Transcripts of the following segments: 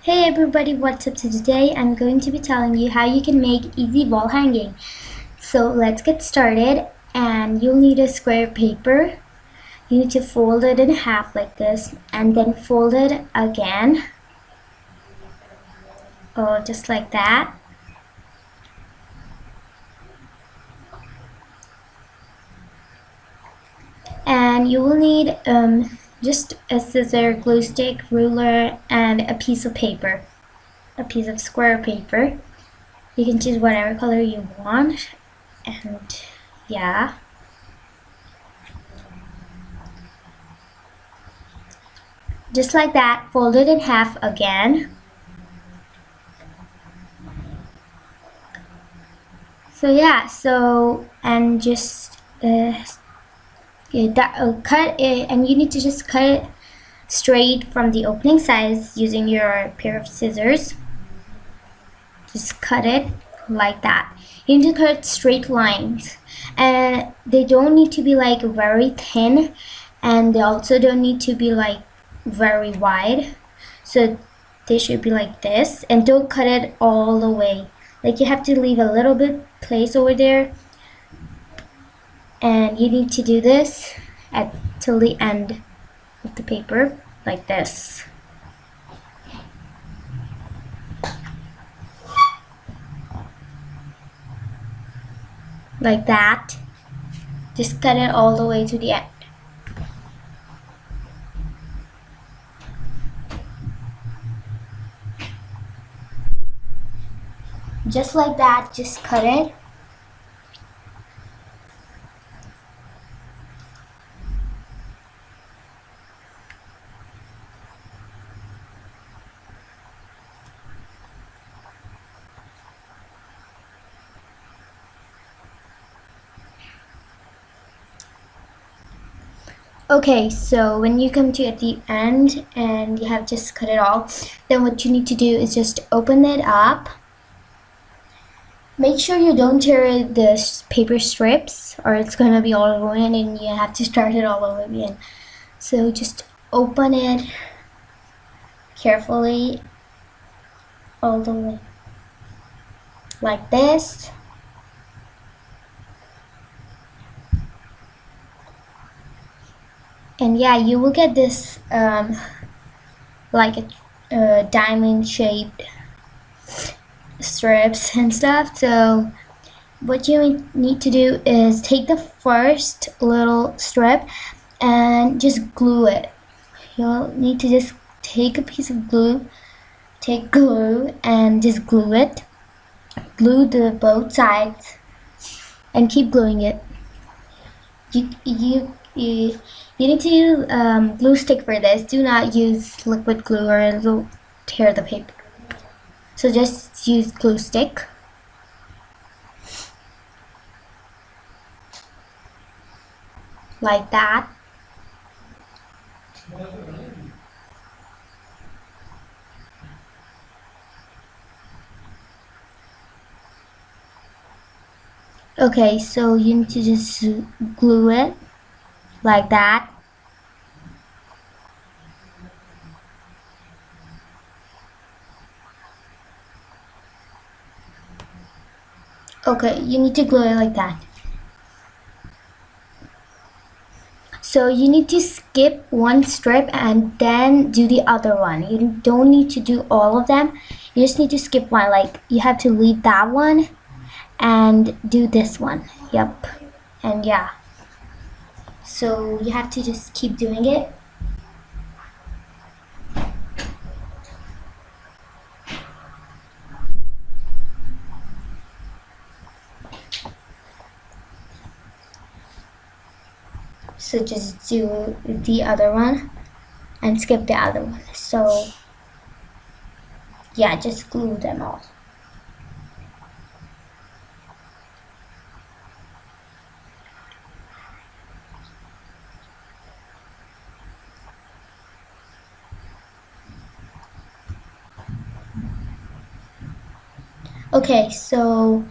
Hey everybody, what's up? So today I'm going to be telling you how you can make easy wall hanging. So let's get started, and you'll need a square paper. You need to fold it in half like this and then fold it again. Oh, just like that. And you will need just a scissor, glue stick, ruler, and a piece of paper. A piece of square paper. You can choose whatever color you want, and yeah. Just like that, fold it in half again. So yeah, and just cut it, and you need to just cut it straight from the opening size using your pair of scissors. Just cut it like that. You need to cut straight lines, and they don't need to be like very thin, and they also don't need to be like very wide. So they should be like this, and don't cut it all the way. Like, you have to leave a little bit place over there, and you need to do this till the end of the paper, like this. Like that. Just cut it all the way to the end. Just like that, just cut it. Okay, so when you come to at the end and you have just cut it all, then what you need to do is just open it up. Make sure you don't tear the paper strips, or it's gonna be all ruined and you have to start it all over again. So just open it carefully all the way, like this. And yeah, you will get this like a diamond shaped strips and stuff. So what you need to do is take the first little strip and just glue it. You'll need to just take a piece of glue, take glue and just glue it. Glue the both sides and keep gluing it. You need to use glue stick for this. Do not use liquid glue or it'll tear the paper. So just use glue stick. Like that. Okay, so you need to just glue it like that. Okay, you need to glue it like that. So you need to skip one strip and then do the other one. You don't need to do all of them. You just need to skip one. Like, you have to leave that one and do this one. Yep. And yeah. So you have to just keep doing it. So just do the other one and skip the other one. So yeah, just glue them all. Okay, so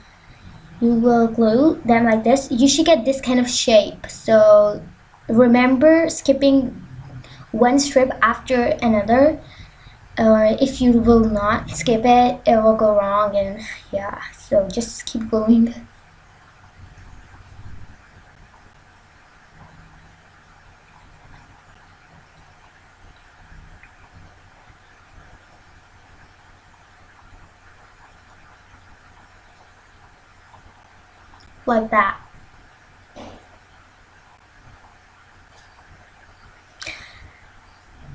you will glue them like this. You should get this kind of shape. So remember skipping one strip after another or if you will not skip it, it will go wrong. And yeah, so just keep going. Like that.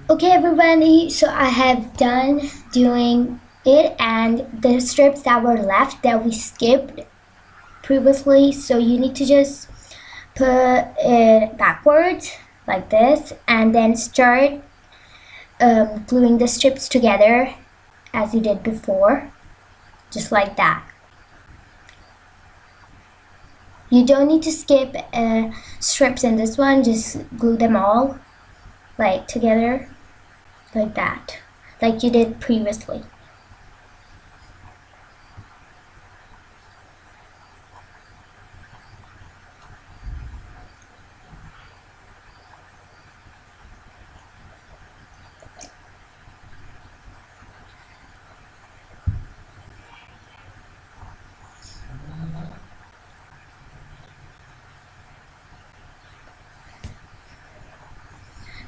Okay everybody, so I have done doing it, and the strips that were left that we skipped previously, so you need to just put it backwards like this, and then start gluing the strips together as you did before, just like that. You don't need to skip strips in this one, just glue them all like together like that, like you did previously.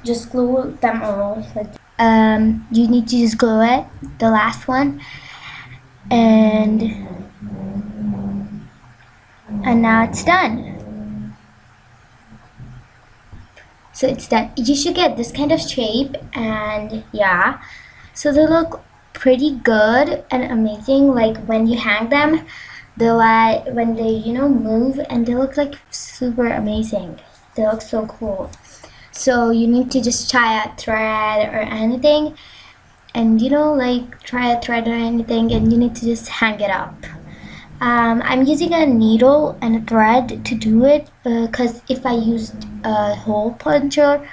Just glue them all like you need to just glue it, the last one, and now it's done. So it's done. You should get this kind of shape, and yeah, so they look pretty good and amazing. Like when you hang them, they like when they move, and they look like super amazing. They look so cool. So you need to just try a thread or anything, and like try a thread or anything, and you need to just hang it up. I'm using a needle and a thread to do it, because if I used a hole puncher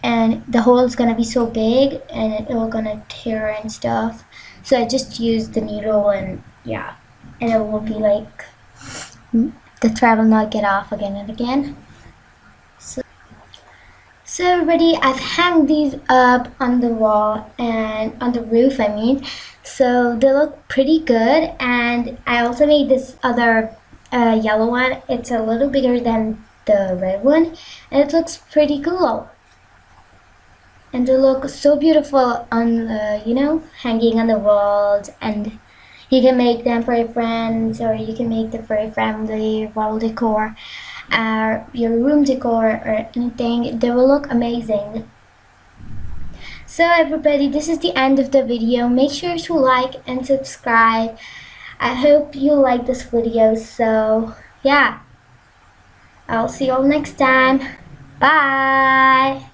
and the hole is gonna be so big and it's gonna tear and stuff, so I just used the needle, and yeah, and it will be like the thread will not get off again and again. So everybody, I've hung these up on the wall and on the roof, I mean. So they look pretty good, and I also made this other yellow one. It's a little bigger than the red one, and it looks pretty cool. And they look so beautiful on hanging on the walls, and you can make them for your friends, or you can make them for your family, wall decor, your room decor, or anything. They will look amazing. So everybody, this is the end of the video. Make sure to like and subscribe. I hope you like this video. So yeah, I'll see you all next time. Bye.